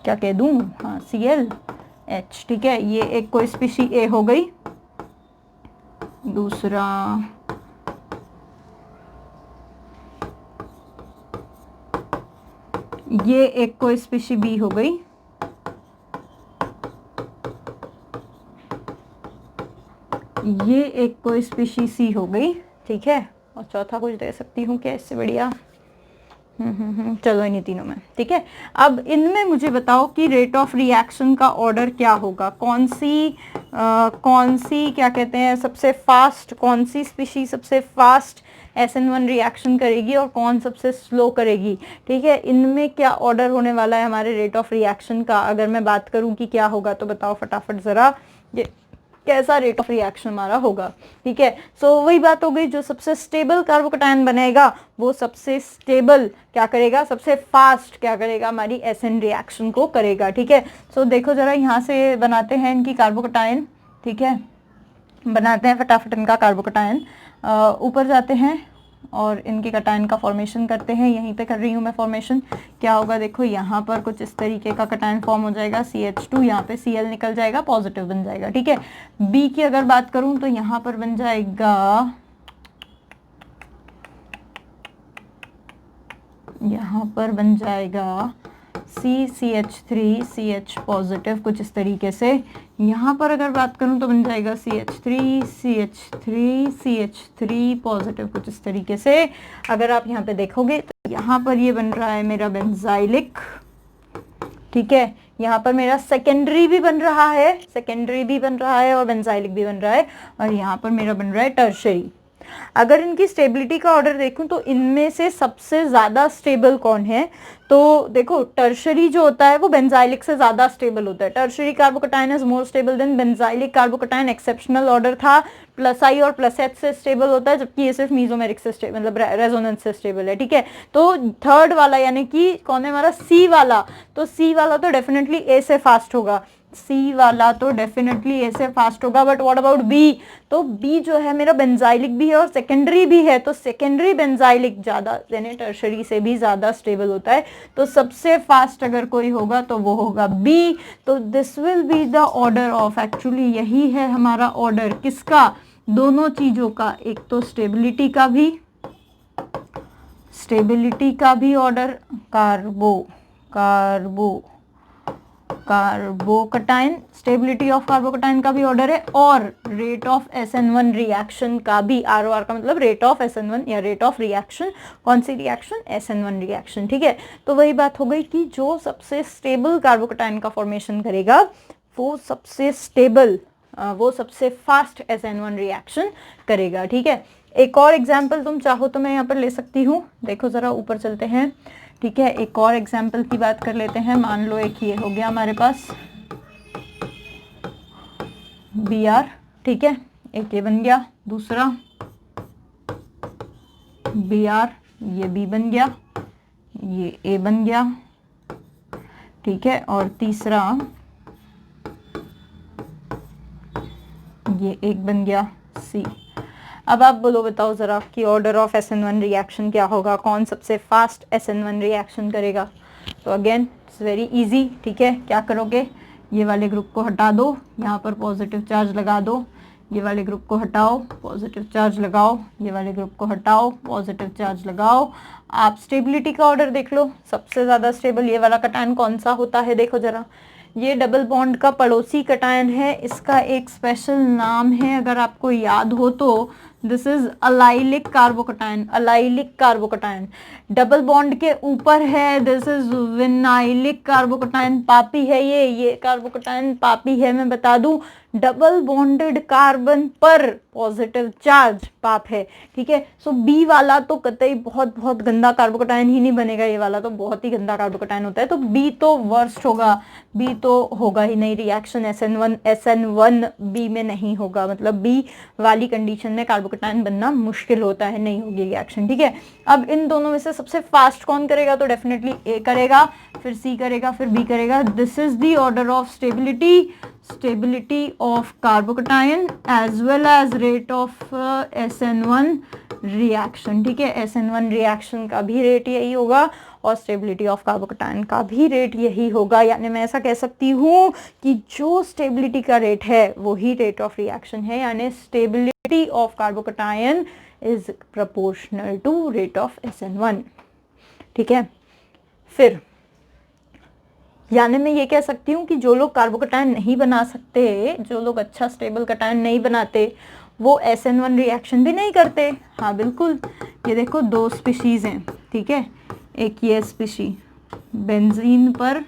क्या कह दूं, हाँ ClH, ठीक है। ये एक कोई स्पीशी A हो गई, दूसरा ये एक कोई स्पीशी B हो गई, ये एक कोई स्पीशी C हो गई, ठीक है। और चौथा कुछ दे सकती हूँ क्या इससे बढ़िया, चलो इन्हीं तीनों में, ठीक है। अब इनमें मुझे बताओ कि रेट ऑफ रिएक्शन का ऑर्डर क्या होगा, कौन सी क्या कहते हैं सबसे फास्ट, कौन सी स्पीशीज सबसे फास्ट SN1 रिएक्शन करेगी और कौन सबसे स्लो करेगी, ठीक है। इनमें क्या ऑर्डर होने वाला है हमारे रेट ऑफ रिएक्शन का, अगर मैं बात करूं कि क्या होगा तो बताओ फटाफट जरा, ये कैसा रेट ऑफ रिएक्शन हमारा होगा, ठीक है। सो वही बात हो गई, जो सबसे स्टेबल कार्बोकैटायन बनेगा वो सबसे स्टेबल क्या करेगा, सबसे फास्ट क्या करेगा, हमारी SN रिएक्शन को करेगा, ठीक है। सो देखो जरा यहाँ से बनाते हैं इनकी कार्बोकैटायन, ठीक है, बनाते हैं फटाफट इनका कार्बोकैटायन, ऊपर जाते हैं और इनके कटायन का फॉर्मेशन करते हैं। यहीं पे कर रही हूँ मैं फॉर्मेशन, क्या होगा देखो, यहाँ पर कुछ इस तरीके का कटायन फॉर्म हो जाएगा CH2, यहाँ पे Cl निकल जाएगा, पॉजिटिव बन जाएगा, ठीक है। B की अगर बात करूँ तो यहाँ पर बन जाएगा, यहाँ पर बन जाएगा CH3 CH पॉजिटिव कुछ इस तरीके से। यहाँ पर अगर बात करूँ तो बन जाएगा CH3 पॉजिटिव कुछ इस तरीके से। अगर आप यहाँ पे देखोगे तो यहाँ पर ये बन रहा है मेरा बेंजाइलिक, ठीक है। यहाँ पर मेरा सेकेंडरी भी बन रहा है, और बेंजाइलिक भी बन रहा है, और यहाँ पर मेरा बन रहा है टर्शरी। अगर इनकी स्टेबिलिटी का ऑर्डर देखूं तो इनमें से सबसे ज्यादा स्टेबल कौन है, तो देखो टर्शरी जो होता है वो बेंजाइलिक से ज्यादा स्टेबल होता है। Tertiary carbocation is more stable then benzylic carbocation, exceptional order था, +I और +H से स्टेबल होता है, जबकि ये सिर्फ मीजोमेरिक से स्टेबल, मतलब रेजोनेंस से स्टेबल है, ठीक है। तो थर्ड वाला यानी कि कौन है हमारा, C वाला, तो C वाला तो डेफिनेटली A से फास्ट होगा, बट व्हाट अबाउट B, तो B जो है मेरा बेंजाइलिक भी है और सेकेंडरी भी है, तो सेकेंडरी बेंजाइलिक ज्यादा यानी टर्शरी से भी ज्यादा स्टेबल होता है, तो सबसे फास्ट अगर कोई होगा तो वो होगा B। तो this will be the order of, actually यही है हमारा ऑर्डर किसका, दोनों चीजों का, एक तो स्टेबिलिटी का भी order, carbocation, stability of carbocation का भी ऑर्डर है, और रेट ऑफ SN1 रिएक्शन का भी, ROR का मतलब रेट ऑफ SN1 या रेट ऑफ रिएक्शन, कौन सी रिएक्शन, SN1 रिएक्शन, ठीक है। तो वही बात हो गई कि जो सबसे स्टेबल कार्बोकैटायन का फॉर्मेशन करेगा वो सबसे स्टेबल, वो सबसे फास्ट SN1 रिएक्शन करेगा, ठीक है। एक और एग्जाम्पल तुम चाहो तो मैं यहाँ पर ले सकती हूँ, देखो जरा ऊपर चलते हैं, ठीक है। एक और एग्जाम्पल की बात कर लेते हैं, मान लो एक ये हो गया हमारे पास Br, ठीक है, एक ये बन गया, दूसरा Br, ये B बन गया, ये A बन गया, ठीक है, और तीसरा ये एक बन गया C। अब आप बोलो, बताओ जरा कि ऑर्डर ऑफ SN1 रिएक्शन क्या होगा, कौन सबसे फास्ट SN1 रिएक्शन करेगा। तो अगेन इट्स वेरी इजी, ठीक है। क्या करोगे, ये वाले ग्रुप को हटा दो, यहाँ पर पॉजिटिव चार्ज लगा दो, ये वाले ग्रुप को हटाओ, पॉजिटिव चार्ज लगाओ, ये वाले ग्रुप को हटाओ, पॉजिटिव चार्ज लगाओ। आप स्टेबिलिटी का ऑर्डर देख लो, सबसे ज्यादा स्टेबल ये वाला कटायन कौन सा होता है, देखो जरा, ये डबल बॉन्ड का पड़ोसी कटायन है, इसका एक स्पेशल नाम है, अगर आपको याद हो तो, this is allylic carbocation. Double bond के ऊपर है, दिस इज विनाइलिक कार्बोकैटायन, पापी है ये कार्बोकैटायन पापी है, मैं बता दूं, डबल बॉन्डेड कार्बन पर पॉजिटिव चार्ज पाप है, ठीक है। सो बी वाला तो कतई बहुत बहुत गंदा कार्बोकैटायन ही नहीं बनेगा, ये वाला तो बहुत ही गंदा कार्बोकैटायन होता है, तो बी तो वर्स्ट होगा, बी तो होगा ही नहीं, रिएक्शन SN1 बी में नहीं होगा, मतलब बी वाली कंडीशन में कार्बोकैटायन बनना मुश्किल होता है, नहीं होगी रिएक्शन, ठीक है। अब इन दोनों में से सबसे फास्ट कौन करेगा, तो डेफिनेटली ए करेगा, फिर सी करेगा, फिर बी करेगा। This is the order of stability of carbocation as well as rate of SN1 reaction, ठीक है। SN1 रिएक्शन का भी रेट यही होगा और स्टेबिलिटी ऑफ कार्बोकैटायन का भी रेट यही होगा। यानी मैं ऐसा कह सकती हूँ कि जो स्टेबिलिटी का रेट है वही रेट ऑफ रिएक्शन है, यानी stability of carbocation is proportional to rate of SN1, ठीक है। फिर यानी मैं ये कह सकती हूँ कि जो लोग कार्बोकैटायन नहीं बना सकते, जो लोग अच्छा स्टेबल कैटायन नहीं बनाते, वो SN1 रिएक्शन भी नहीं करते। हाँ बिल्कुल, ये देखो दो स्पीशीज़ हैं, ठीक है। एक ये स्पीशी बेंजीन पर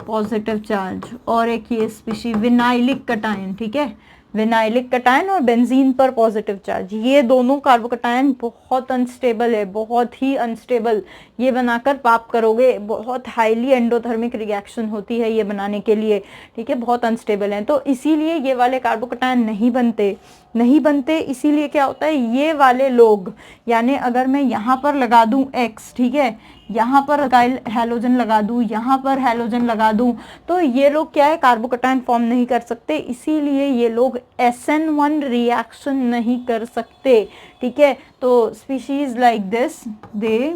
पॉजिटिव चार्ज और एक ये स्पीशी विनाइलिक कैटायन, ठीक है। विनाइलिक कैटायन और बेंजीन पर पॉजिटिव चार्ज, ये दोनों कार्बोकैटायन बहुत अनस्टेबल है, बहुत ही अनस्टेबल। ये बनाकर पाप करोगे, बहुत हाईली एंडोथर्मिक रिएक्शन होती है ये बनाने के लिए, ठीक है, बहुत अनस्टेबल है। तो इसीलिए ये वाले कार्बोकैटायन नहीं बनते। इसीलिए क्या होता है, ये वाले लोग, यानी अगर मैं यहाँ पर लगा दूं X, ठीक है, यहाँ पर हैलोजन लगा दूं, यहाँ पर हैलोजन लगा दूं, तो ये लोग क्या है, कार्बोकैटायन फॉर्म नहीं कर सकते। इसीलिए ये लोग SN1 रिएक्शन नहीं कर सकते, ठीक है। तो species like this they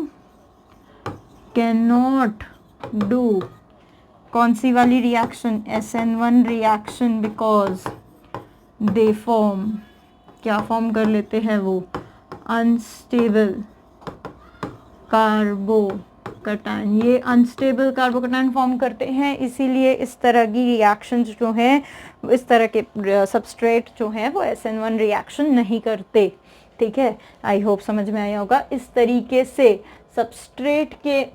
can not do कौन सी वाली reaction, SN1 reaction, because they form, क्या फॉर्म कर लेते हैं वो, अनस्टेबल कार्बोकैटायन। ये अनस्टेबल कार्बोकैटायन फॉर्म करते हैं, इसीलिए इस तरह की रिएक्शंस जो हैं, इस तरह के सबस्ट्रेट जो हैं वो SN1 रिएक्शन नहीं करते, ठीक है। आई होप समझ में आया होगा। इस तरीके से सबस्ट्रेट के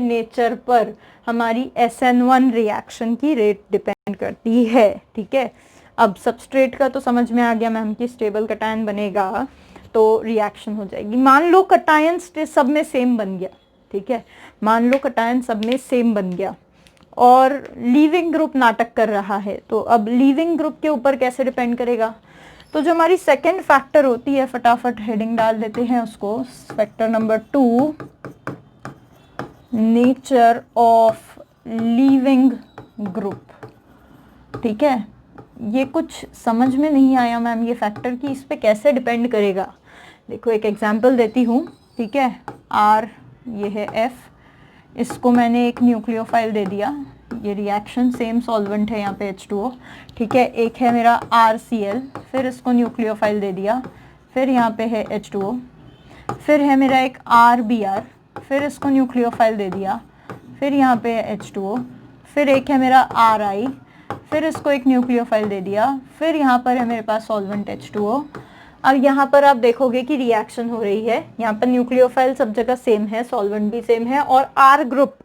नेचर पर हमारी SN1 रिएक्शन की रेट डिपेंड करती है, ठीक है। अब सबस्ट्रेट का तो समझ में आ गया मैम कि स्टेबल कैटायन बनेगा तो रिएक्शन हो जाएगी। मान लो कैटायन सब में सेम बन गया, ठीक है, मान लो कैटायन सब में सेम बन गया और लीविंग ग्रुप नाटक कर रहा है, तो अब लीविंग ग्रुप के ऊपर कैसे डिपेंड करेगा। तो जो हमारी सेकंड फैक्टर होती है, फटाफट हेडिंग डाल देते हैं उसको, factor number 2, nature of leaving group, ठीक है। ये कुछ समझ में नहीं आया मैम ये फैक्टर की इस पे कैसे डिपेंड करेगा। देखो एक एग्जांपल देती हूँ, ठीक है। R ये है F, इसको मैंने एक न्यूक्लियोफाइल दे दिया, ये रिएक्शन सेम सॉल्वेंट है यहाँ पे H2O, ठीक है। एक है मेरा RCl, फिर इसको न्यूक्लियोफाइल दे दिया, फिर यहाँ पे है H2O, फिर है मेरा एक RBr, फिर इसको न्यूक्लियोफाइल दे दिया, फिर यहाँ पे है H2O, फिर एक है मेरा RI, फिर इसको एक न्यूक्लियोफाइल दे दिया, फिर यहाँ पर है मेरे पास सॉल्वेंट H2O। अब यहाँ पर आप देखोगे कि रिएक्शन हो रही है, यहाँ पर न्यूक्लियोफाइल सब जगह सेम है, सॉल्वेंट भी सेम है और R ग्रुप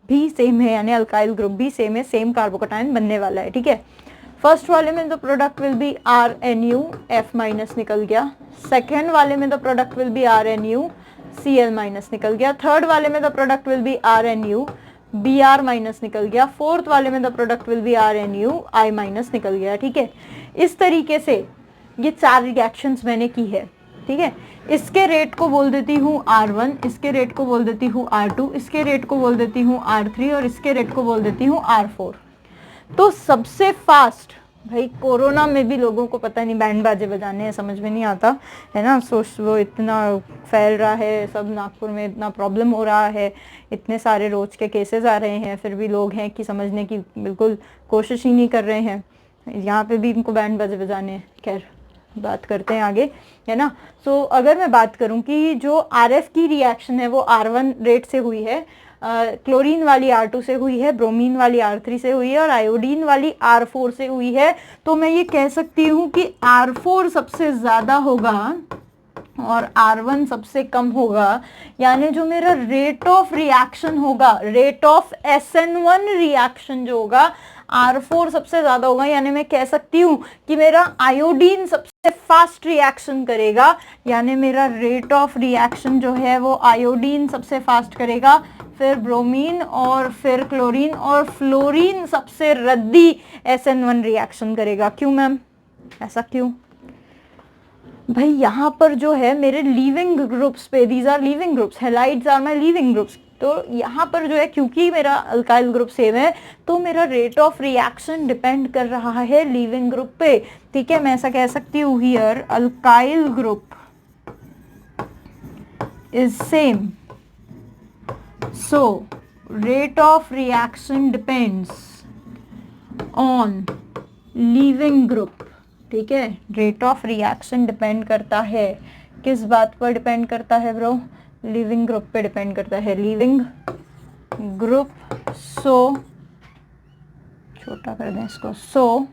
भी सेम है, यानी अल्काइल ग्रुप भी सेम है, सेम कार्बोकैटायन बनने वाला है, ठीक है। फर्स्ट वाले में the product will be RNU, F minus निकल गया। सेकेंड वाले में the product will be RNU, Cl minus निकल गया। थर्ड वाले में the product will be RNU, Br minus निकल गया। फोर्थ वाले में the product will be RNU, I minus निकल गया, ठीक है। इस तरीके से ये 4 रिएक्शंस मैंने की है, ठीक है। इसके रेट को बोल देती हूँ R1, इसके रेट को बोल देती हूँ R2, इसके रेट को बोल देती हूँ R3 और इसके रेट को बोल देती हूँ R4। तो सबसे फास्ट, भाई कोरोना में भी लोगों को पता नहीं बैंड बाजे बजाने हैं, समझ में नहीं आता है ना। वो इतना फैल रहा है, सब नागपुर में इतना प्रॉब्लम हो रहा है, इतने सारे रोज के केसेस आ रहे हैं, फिर भी लोग हैं कि समझने की बिल्कुल कोशिश ही नहीं कर रहे हैं। यहाँ पे भी इनको बैंड बाजे बजाने हैं। खैर बात करते हैं आगे, है ना। सो अगर मैं बात करूं कि जो RF की रिएक्शन है वो R1 रेट से हुई है, क्लोरीन वाली R2 से हुई है, ब्रोमीन वाली R3 से हुई है और आयोडीन वाली R4 से हुई है, तो मैं ये कह सकती हूँ कि R4 सबसे ज़्यादा होगा और R1 सबसे कम होगा। यानी जो मेरा रेट ऑफ रिएक्शन होगा, रेट ऑफ SN1 रिएक्शन जो होगा, R4 सबसे ज़्यादा होगा। यानी मैं कह सकती हूँ कि मेरा आयोडीन सबसे फास्ट रिएक्शन करेगा, यानी मेरा रेट ऑफ रिएक्शन जो है वो आयोडीन सबसे फास्ट करेगा, फिर ब्रोमीन और फिर क्लोरीन और फ्लोरीन सबसे रद्दी SN1 रिएक्शन करेगा। क्यों मैम, ऐसा क्यों? भाई यहाँ पर जो है मेरे लीविंग ग्रुप्स पे, these are leaving groups, halides are my leaving groups, तो यहाँ पर जो है क्योंकि मेरा अल्काइल ग्रुप सेम है तो मेरा रेट ऑफ रिएक्शन डिपेंड कर रहा है लीविंग ग्रुप पे, ठीक है। मैं ऐसा कह सकती हूँ here alkyl group is same, so rate of reaction depends on leaving group, ठीक है। रेट ऑफ रिएक्शन डिपेंड करता है किस बात पर डिपेंड करता है ब्रो, लिविंग ग्रुप पे डिपेंड करता है, लिविंग ग्रुप। सो छोटा कर दें इसको, सो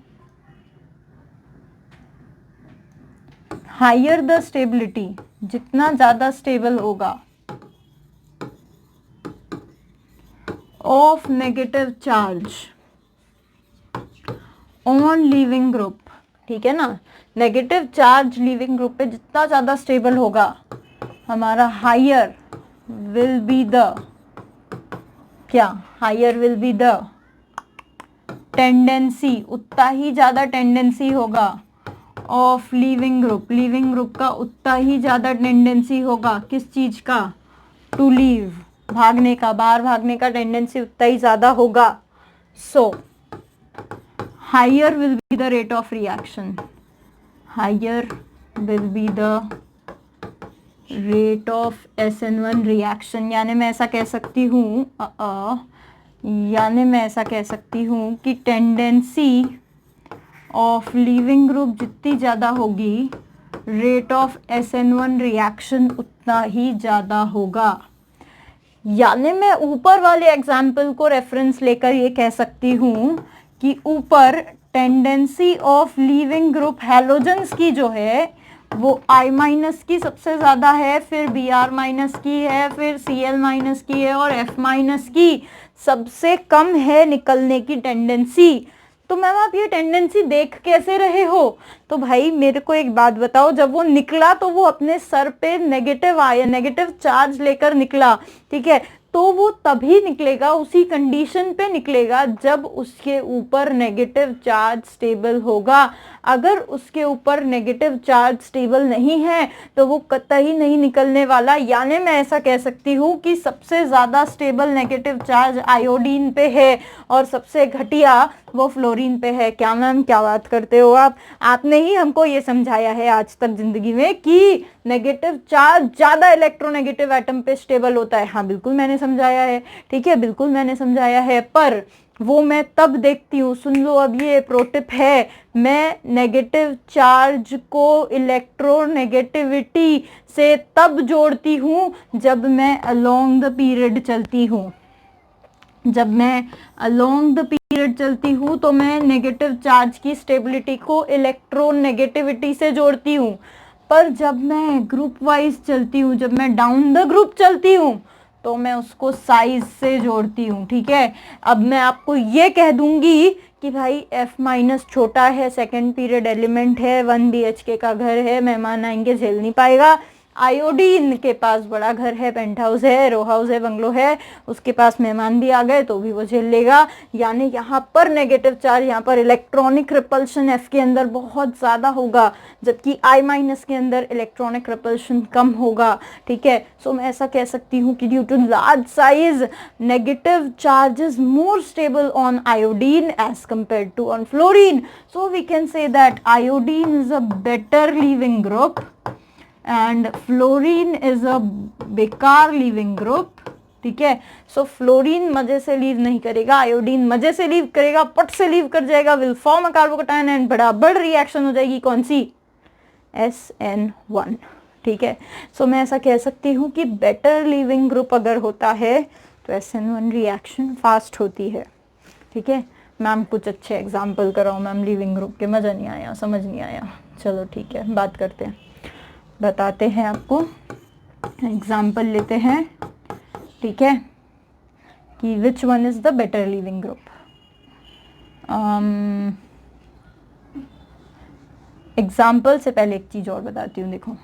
हायर द स्टेबिलिटी, जितना ज्यादा स्टेबल होगा of negative charge on leaving group, ठीक है ना। नेगेटिव चार्ज लिविंग ग्रुप पे जितना ज्यादा स्टेबल होगा हमारा हायर विल बी द क्या, higher will be the tendency, उतना ही ज्यादा टेंडेंसी होगा of leaving group, leaving group का उतना ही ज्यादा टेंडेंसी होगा किस चीज का, टू लीव, भागने का, बाहर भागने का टेंडेंसी उतना ही ज्यादा होगा। So higher will be the rate of reaction, higher will be the rate of SN1 reaction, यानी मैं ऐसा कह सकती हूँ कि टेंडेंसी ऑफ लिविंग ग्रुप जितनी ज़्यादा होगी रेट ऑफ SN1 रिएक्शन उतना ही ज़्यादा होगा। यानी मैं ऊपर वाले एग्जाम्पल को रेफरेंस लेकर ये कह सकती हूँ कि ऊपर tendency of leaving group halogens की जो है वो I- की सबसे ज़्यादा है, फिर Br- की है, फिर Cl- की है और F- की सबसे कम है निकलने की टेंडेंसी। तो मैम आप ये टेंडेंसी देख कैसे रहे हो? तो भाई मेरे को एक बात बताओ, जब वो निकला तो वो अपने सर पे नेगेटिव आया, नेगेटिव चार्ज लेकर निकला, ठीक है। तो वो तभी निकलेगा, उसी कंडीशन पे निकलेगा जब उसके ऊपर नेगेटिव चार्ज स्टेबल होगा। अगर उसके ऊपर नेगेटिव चार्ज स्टेबल नहीं है तो वो कतई नहीं निकलने वाला। यानी मैं ऐसा कह सकती हूँ कि सबसे ज़्यादा स्टेबल नेगेटिव चार्ज आयोडीन पे है और सबसे घटिया वो फ्लोरीन पे है। क्या मैम, क्या बात करते हो आप? आपने ही हमको ये समझाया है आज तक जिंदगी में कि नेगेटिव चार्ज ज़्यादा इलेक्ट्रोनेगेटिव एटम पे स्टेबल होता है। हाँ बिल्कुल मैंने समझाया है, ठीक है, बिल्कुल मैंने समझाया है, पर वो मैं तब देखती हूँ, सुन लो अब ये प्रोटिप है, मैं नेगेटिव चार्ज को इलेक्ट्रोनेगेटिविटी से तब जोड़ती हूँ जब मैं अलोंग द पीरियड चलती हूँ। जब मैं अलोंग द पीरियड चलती हूँ तो मैं नेगेटिव चार्ज की स्टेबिलिटी को इलेक्ट्रोनेगेटिविटी से जोड़ती हूँ। पर जब मैं ग्रुप वाइज चलती हूँ, जब मैं डाउन द ग्रुप चलती हूँ तो मैं उसको साइज से जोड़ती हूँ, ठीक है। अब मैं आपको ये कह दूंगी कि भाई F- छोटा है, सेकेंड पीरियड एलिमेंट है, 1 BHK का घर है, मेहमान आएंगे झेल नहीं पाएगा। आयोडीन के पास बड़ा घर है, पेंट हाउस है, रो हाउस है, बंगलो है, उसके पास मेहमान भी आ गए तो भी वो झेल लेगा। यानी यहाँ पर नेगेटिव चार्ज, यहाँ पर इलेक्ट्रॉनिक रिपल्शन F के अंदर बहुत ज़्यादा होगा, जबकि I- के अंदर इलेक्ट्रॉनिक रिपल्शन कम होगा, ठीक है। सो मैं ऐसा कह सकती हूँ कि due to large size negative charge is more stable on iodine as compared to on fluorine. So we can say that iodine is a better leaving group and fluorine is a बेकार leaving group, ठीक है। सो fluorine मजे से leave नहीं करेगा, iodine मजे से leave करेगा, पट से लीव कर जाएगा, will form a carbocation and बराबर रिएक्शन हो जाएगी, कौन सी? SN1, ठीक है। सो मैं ऐसा कह सकती हूँ कि बेटर लीविंग ग्रुप अगर होता है तो SN1 रिएक्शन फास्ट होती है, ठीक है। मैम कुछ अच्छे एग्जाम्पल कराओ मैम लीविंग ग्रुप के, मज़ा नहीं आया, समझ नहीं आया। चलो ठीक है, बात करते हैं, बताते हैं आपको, एग्जाम्पल लेते हैं, ठीक है, कि which one is the better leaving group. Example से पहले एक चीज़ और बताती हूँ, देखो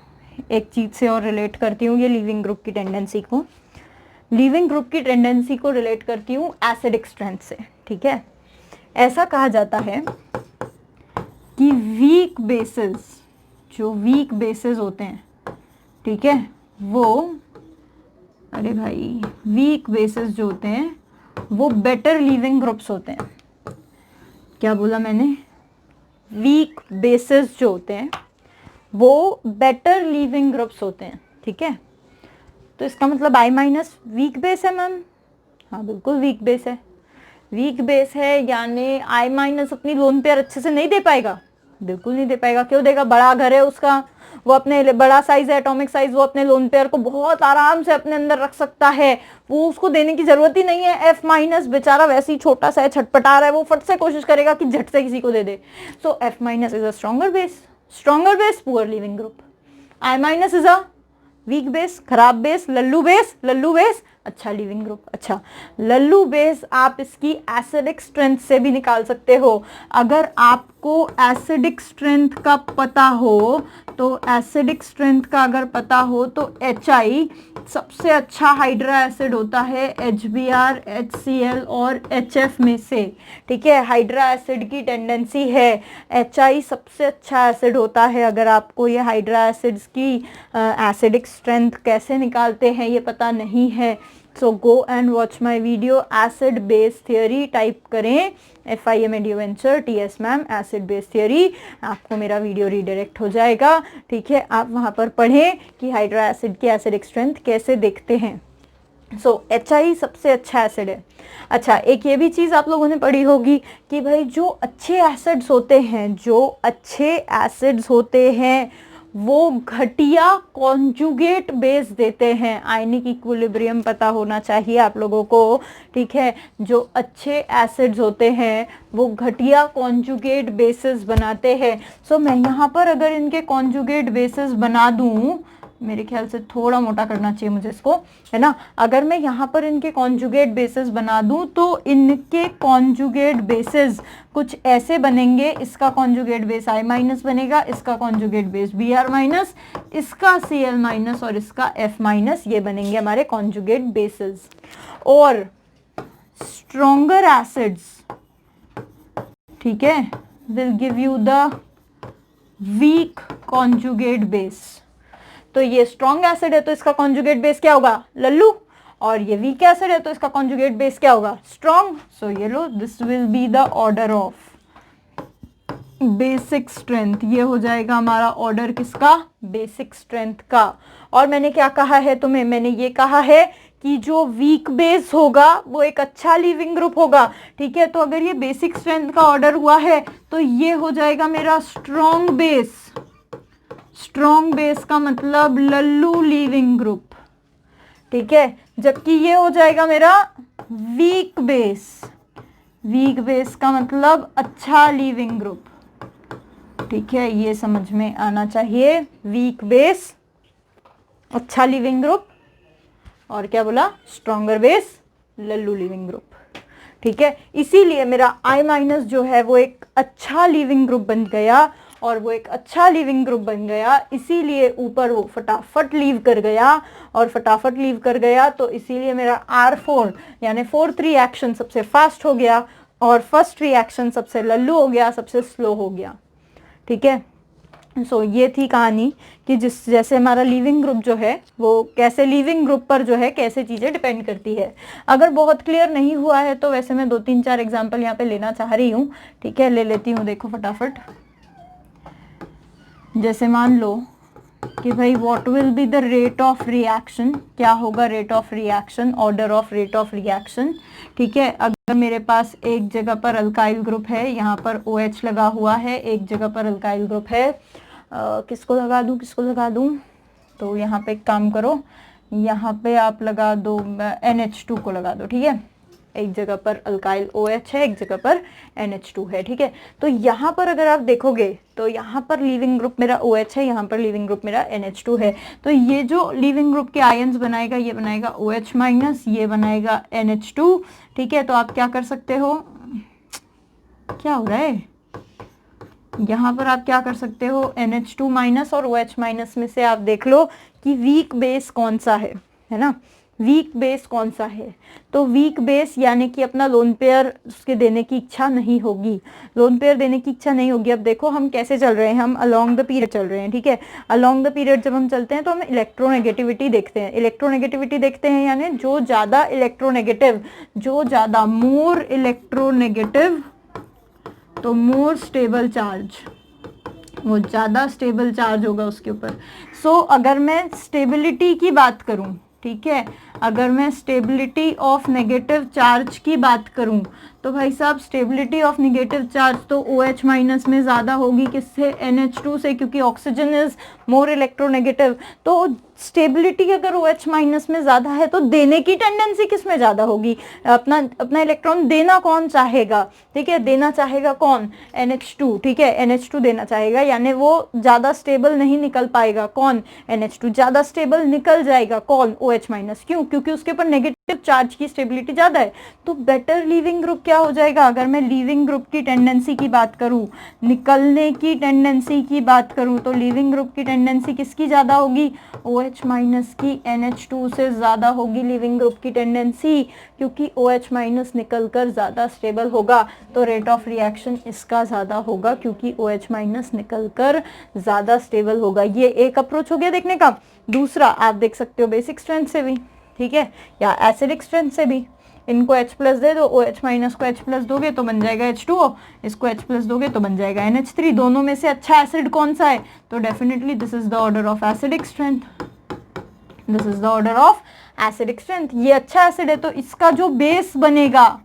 एक चीज़ से और रिलेट करती हूँ ये लीविंग ग्रुप की टेंडेंसी को, लीविंग ग्रुप की टेंडेंसी को रिलेट करती हूँ एसिडिक स्ट्रेंथ से, ठीक है। ऐसा कहा जाता है कि वीक बेसिस, जो वीक बेसिस होते हैं, ठीक है, वो अरे भाई, वीक बेसिस जो होते हैं वो बेटर लीविंग ग्रुप्स होते हैं। क्या बोला मैंने? वीक बेसिस जो होते हैं वो बेटर लीविंग ग्रुप्स होते हैं, ठीक है। तो इसका मतलब I माइनस वीक बेस है मैम। हाँ बिल्कुल वीक बेस है, वीक बेस है, यानी I माइनस अपनी लोन पेयर अच्छे से नहीं दे पाएगा, बिल्कुल नहीं दे पाएगा। क्यों देगा? बड़ा घर है उसका, वो अपने बड़ा साइज है, एटॉमिक साइज, वो अपने लोन पेयर को बहुत आराम से अपने अंदर रख सकता है, वो उसको देने की जरूरत ही नहीं है। F माइनस बेचारा वैसे ही छोटा सा है, छटपटा रहा है, वो फट से कोशिश करेगा कि झट से किसी को दे दे। सो F minus is a stronger base, poor leaving group. I minus is a weak base, खराब बेस, लल्लू बेस अच्छा लिविंग ग्रुप। अच्छा, लल्लू बेस आप इसकी एसिडिक स्ट्रेंथ से भी निकाल सकते हो। अगर आपको एसिडिक स्ट्रेंथ का पता हो, तो एसिडिक स्ट्रेंथ का अगर पता हो तो HI सबसे अच्छा हाइड्रा एसिड होता है HBr, HCl और HF में से, ठीक है। हाइड्रा एसिड की टेंडेंसी है, HI सबसे अच्छा एसिड होता है। अगर आपको ये हाइड्रा एसिड्स की एसिडिक स्ट्रेंथ कैसे निकालते हैं ये पता नहीं है, so go and watch my video acid base theory type करें, FIM adventure TS ma'am acid base theory, आपको मेरा वीडियो रीडायरेक्ट हो जाएगा, ठीक है। आप वहाँ पर पढ़ें कि हाइड्रा एसिड की एसिडिक स्ट्रेंथ कैसे देखते हैं। सो HI सबसे अच्छा एसिड है। अच्छा, एक ये भी चीज़ आप लोगों ने पढ़ी होगी कि भाई जो अच्छे एसिड्स होते हैं वो घटिया कॉन्जुगेट बेस देते हैं। आयनिक इक्विलिब्रियम पता होना चाहिए आप लोगों को, ठीक है। जो अच्छे एसिड्स होते हैं वो घटिया कॉन्जुगेट बेसिस बनाते हैं। सो मैं यहाँ पर अगर इनके कॉन्जुगेट बेसिस बना दूं, मेरे ख्याल से थोड़ा मोटा करना चाहिए मुझे इसको, है ना। अगर मैं यहाँ पर इनके कॉन्जुगेट बेसिस बना दूं तो इनके कॉन्जुगेट बेसिस कुछ ऐसे बनेंगे। इसका कॉन्जुगेट बेस I माइनस बनेगा, इसका कॉन्जुगेट बेस Br माइनस, इसका Cl माइनस और इसका F माइनस, ये बनेंगे हमारे कॉन्जुगेट बेसिस। और स्ट्रॉन्गर एसिड्स, ठीक है, will give you the weak conjugate base. तो ये स्ट्रॉन्ग एसिड है तो इसका कॉन्जुगेट बेस क्या होगा? लल्लू। और ये वीक एसिड है तो इसका कॉन्जुगेट बेस क्या होगा? स्ट्रॉन्ग। सो ये लो, this will be the order of basic strength. ये हो जाएगा हमारा ऑर्डर किसका? बेसिक स्ट्रेंथ का। और मैंने क्या कहा है तुम्हें? मैंने ये कहा है कि जो वीक बेस होगा वो एक अच्छा लिविंग ग्रुप होगा, ठीक है। तो अगर ये बेसिक स्ट्रेंथ का ऑर्डर हुआ है तो ये हो जाएगा मेरा स्ट्रॉन्ग बेस। स्ट्रॉन्ग बेस का मतलब लल्लू लिविंग ग्रुप, ठीक है। जबकि ये हो जाएगा मेरा वीक बेस। वीक बेस का मतलब अच्छा लिविंग ग्रुप, ठीक है। ये समझ में आना चाहिए, वीक बेस अच्छा लिविंग ग्रुप, और क्या बोला? Stronger base Lallu leaving group, ठीक है। इसीलिए मेरा I माइनस जो है वो एक अच्छा लिविंग ग्रुप बन गया, और वो एक अच्छा लिविंग ग्रुप बन गया इसीलिए ऊपर वो फटाफट लीव कर गया, और फटाफट लीव कर गया तो इसीलिए मेरा R4 यानी फोर्थ रिएक्शन सबसे फास्ट हो गया, और फर्स्ट रिएक्शन सबसे लल्लू हो गया, सबसे स्लो हो गया, ठीक है। सो ये थी कहानी कि जैसे हमारा लिविंग ग्रुप जो है वो कैसे, लिविंग ग्रुप पर जो है कैसे चीज़ें डिपेंड करती है। अगर बहुत क्लियर नहीं हुआ है तो वैसे मैं 2-3-4 एग्जाम्पल यहाँ पे लेना चाह रही हूँ, ठीक है। ले लेती हूँ, देखो फटाफट। जैसे मान लो कि भाई what will be the rate of reaction, क्या होगा rate of reaction, order of rate of reaction, ठीक है। अगर मेरे पास एक जगह पर अल्काइल ग्रुप है, यहाँ पर OH लगा हुआ है, एक जगह पर अल्काइल ग्रुप है, किसको लगा दूँ? तो यहाँ पे एक काम करो, यहाँ पे आप लगा दो NH2 को लगा दो, ठीक है। एक जगह पर अल्काइल OH है, एक जगह पर NH2 है, ठीक है। तो यहाँ पर अगर आप देखोगे तो यहाँ पर लिविंग ग्रुप मेरा OH है, यहाँ पर लिविंग ग्रुप मेरा NH2 है। तो ये जो लिविंग ग्रुप के आयंस बनाएगा, ये बनाएगा OH माइनस, ये बनाएगा NH2, ठीक है। तो आप क्या कर सकते हो, क्या हो रहा है यहाँ पर, आप क्या कर सकते हो, NH2 माइनस और OH माइनस में से आप देख लो कि वीक बेस कौन सा है ना। वीक बेस कौन सा है, तो वीक बेस यानी कि अपना लोन पेयर उसके देने की इच्छा नहीं होगी, लोन पेयर देने की इच्छा नहीं होगी। अब देखो हम कैसे चल रहे हैं, हम अलोंग द पीरियड चल रहे हैं, ठीक है। अलोंग द पीरियड जब हम चलते हैं तो हम इलेक्ट्रोनेगेटिविटी देखते हैं, इलेक्ट्रोनेगेटिविटी देखते हैं यानी जो ज़्यादा इलेक्ट्रोनेगेटिव, जो ज़्यादा मोर इलेक्ट्रोनेगेटिव तो मोर स्टेबल चार्ज, वो ज़्यादा स्टेबल चार्ज होगा उसके ऊपर। सो अगर मैं स्टेबिलिटी की बात करूं, ठीक है, अगर मैं स्टेबिलिटी ऑफ नेगेटिव चार्ज की बात करूं तो भाई साहब स्टेबिलिटी ऑफ नेगेटिव चार्ज तो OH माइनस में ज़्यादा होगी, किससे, NH2 से, क्योंकि ऑक्सीजन इज मोर इलेक्ट्रोनेगेटिव। तो स्टेबिलिटी अगर OH माइनस में ज़्यादा है तो देने की टेंडेंसी किस में ज़्यादा होगी, अपना इलेक्ट्रॉन देना कौन चाहेगा, ठीक है, देना चाहेगा कौन, NH2, ठीक है, NH2 देना चाहेगा, यानी वो ज़्यादा स्टेबल नहीं निकल पाएगा, कौन, NH2, ज़्यादा स्टेबल निकल जाएगा कौन, OH माइनस, क्यों, क्योंकि उसके ऊपर नेगेटिव चार्ज की स्टेबिलिटी ज़्यादा है। तो बेटर लीविंग ग्रुप क्या हो जाएगा, अगर मैं लीविंग ग्रुप की टेंडेंसी की बात करूं, निकलने की टेंडेंसी की बात करूं, तो लीविंग ग्रुप की टेंडेंसी किसकी ज़्यादा होगी, OH माइनस की, NH2 से ज़्यादा होगी लीविंग ग्रुप की टेंडेंसी, क्योंकि OH माइनस निकलकर ज़्यादा स्टेबल होगा, तो रेट ऑफ रिएक्शन इसका ज़्यादा होगा क्योंकि OH माइनस निकलकर ज़्यादा स्टेबल होगा। ये एक अप्रोच हो गया देखने का। दूसरा आप देख सकते हो बेसिक स्ट्रेंथ से भी, ठीक है, या एसिडिक स्ट्रेंथ से भी, इनको H प्लस दे दो, OH माइनस को H प्लस दोगे तो बन जाएगा H2O, इसको H प्लस दोगे तो बन जाएगा NH3। दोनों में से अच्छा एसिड कौन सा है, तो definitely this is the order of acidic strength, this is the order of acidic strength. ये अच्छा एसिड है तो इसका जो बेस बनेगा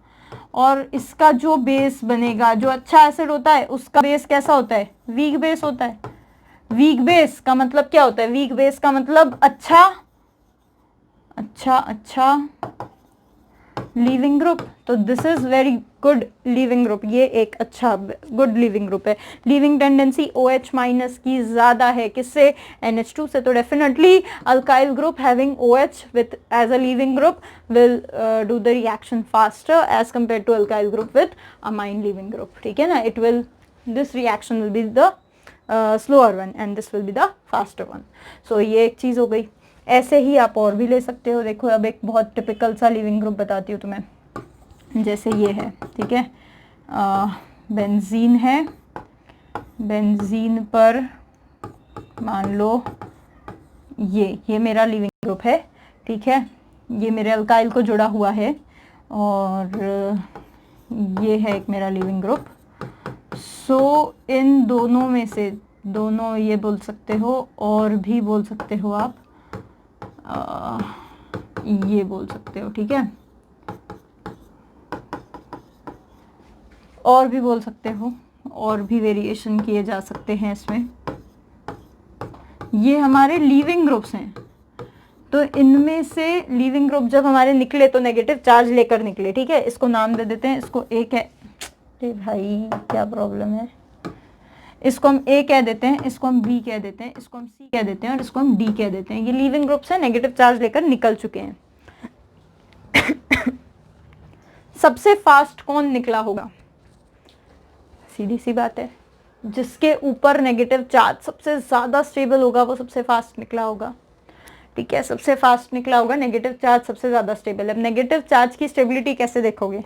और इसका जो बेस बनेगा, जो अच्छा एसिड होता है उसका बेस कैसा होता है, वीक बेस होता है। वीक बेस का मतलब क्या होता है, वीक बेस का मतलब अच्छा लीविंग ग्रुप, तो this is very good leaving group, ये एक अच्छा गुड लीविंग ग्रुप है। लीविंग टेंडेंसी OH माइनस की ज्यादा है, किससे, NH2 से, तो definitely alkyl group having OH with as a leaving group will do the reaction faster as compare to alkyl group with amine leaving group, ठीक है ना। It will, this reaction will be the slower one and this will be the faster one. So ये एक चीज हो गई। ऐसे ही आप और भी ले सकते हो। देखो अब एक बहुत टिपिकल सा लिविंग ग्रुप बताती हूँ तुम्हें, जैसे ये है, ठीक है, बेंजीन है, बेंजीन पर मान लो ये मेरा लिविंग ग्रुप है, ठीक है, ये मेरे अल्काइल को जुड़ा हुआ है और ये है एक मेरा लिविंग ग्रुप। सो इन दोनों में से, दोनों ये बोल सकते हो और भी बोल सकते हो आप, ये बोल सकते हो, ठीक है, और भी बोल सकते हो, और भी वेरिएशन किए जा सकते हैं इसमें। ये हमारे लीविंग ग्रुप्स हैं, तो इनमें से लीविंग ग्रुप जब हमारे निकले तो नेगेटिव चार्ज लेकर निकले, ठीक है। इसको नाम दे देते हैं, इसको A कह, अरे भाई क्या प्रॉब्लम है, इसको हम A कह देते हैं, इसको हम B कह देते हैं, इसको हम C कह देते हैं और इसको हम D कह देते हैं। ये लिविंग ग्रुप्स हैं, नेगेटिव चार्ज लेकर निकल चुके हैं। सबसे फास्ट कौन निकला होगा, सीधी सी बात है, जिसके ऊपर नेगेटिव चार्ज सबसे ज्यादा स्टेबल होगा वो सबसे फास्ट निकला होगा, ठीक है, सबसे फास्ट निकला होगा, नेगेटिव चार्ज सबसे ज्यादा स्टेबल है। अब नेगेटिव चार्ज की स्टेबिलिटी कैसे देखोगे,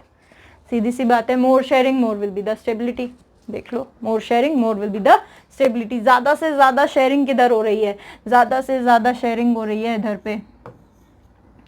सीधी सी बात है, more sharing more will be the stability. देख लो, more sharing more will be the stability. ज्यादा से ज्यादा शेयरिंग किधर हो रही है, ज्यादा से ज्यादा शेयरिंग हो रही है इधर पे,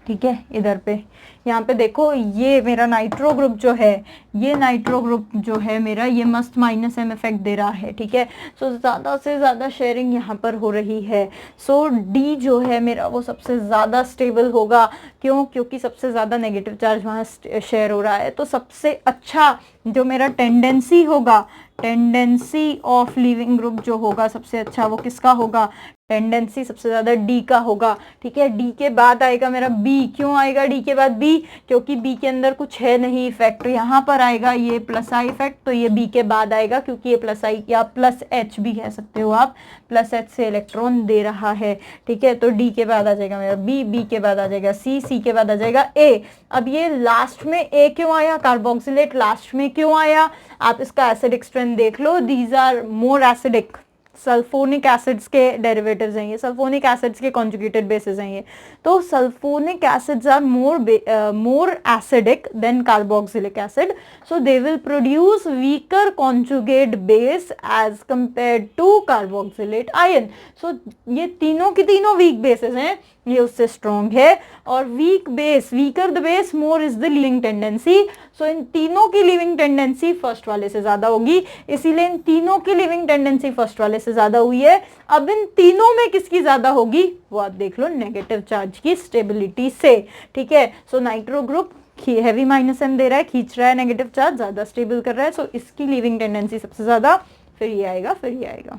ठीक है, इधर पे। यहाँ पे देखो ये मेरा नाइट्रो ग्रुप जो है, ये नाइट्रो ग्रुप जो है मेरा, ये मस्त -m इफेक्ट दे रहा है, ठीक है। सो ज्यादा से ज्यादा शेयरिंग यहाँ पर हो रही है। सो D जो है मेरा वो सबसे ज्यादा स्टेबल होगा, क्यों, क्योंकि सबसे ज्यादा नेगेटिव चार्ज वहाँ शेयर हो रहा है। तो सबसे अच्छा जो मेरा टेंडेंसी होगा, टेंडेंसी ऑफ लिविंग ग्रुप जो होगा सबसे अच्छा वो किसका होगा, टेंडेंसी सबसे ज्यादा D का होगा, ठीक है। D के बाद आएगा मेरा B। क्यों आएगा D के बाद B, क्योंकि B के अंदर कुछ है नहीं इफेक्ट, यहाँ पर आएगा ये +I इफेक्ट, तो ये B के बाद आएगा, क्योंकि ये +I या +H भी कह सकते हो आप, +H से इलेक्ट्रॉन दे रहा है, ठीक है। तो D के बाद आ जाएगा मेरा B, B के बाद आ जाएगा C, C के बाद आ जाएगा A। अब ये लास्ट में A क्यों आया, कार्बोक्सिलेट लास्ट में क्यों आया, आप इसका एसिडिक स्ट्रेंथ देख लो, these are more acidic, sulphonic acids के डेरिवेटिव्स हैं ये, सल्फोनिक एसिड्स के कॉन्जुगेटेड बेसिस हैं ये। तो sulphonic acids are more acidic than carboxylic acid, so they will produce weaker conjugate base as compared to carboxylate ion. So ये तीनों की तीनों वीक बेसिस हैं, ये उससे स्ट्रॉन्ग है। और weak base, weaker the base more is the leaving tendency, so इन तीनों की लीविंग टेंडेंसी फर्स्ट वाले से ज्यादा होगी, इसीलिए इन तीनों की लीविंग टेंडेंसी फर्स्ट वाले से ज्यादा हुई है। अब इन तीनों में किसकी ज्यादा होगी वो आप देख लो, नेगेटिव चार्ज की स्टेबिलिटी से, ठीक है। सो नाइट्रो ग्रुप हैवी -m दे रहा है, खींच रहा है नेगेटिव चार्ज, ज्यादा स्टेबल कर रहा है, सो इसकी लीविंग टेंडेंसी सबसे ज्यादा, फिर ये आएगा, फिर ये आएगा।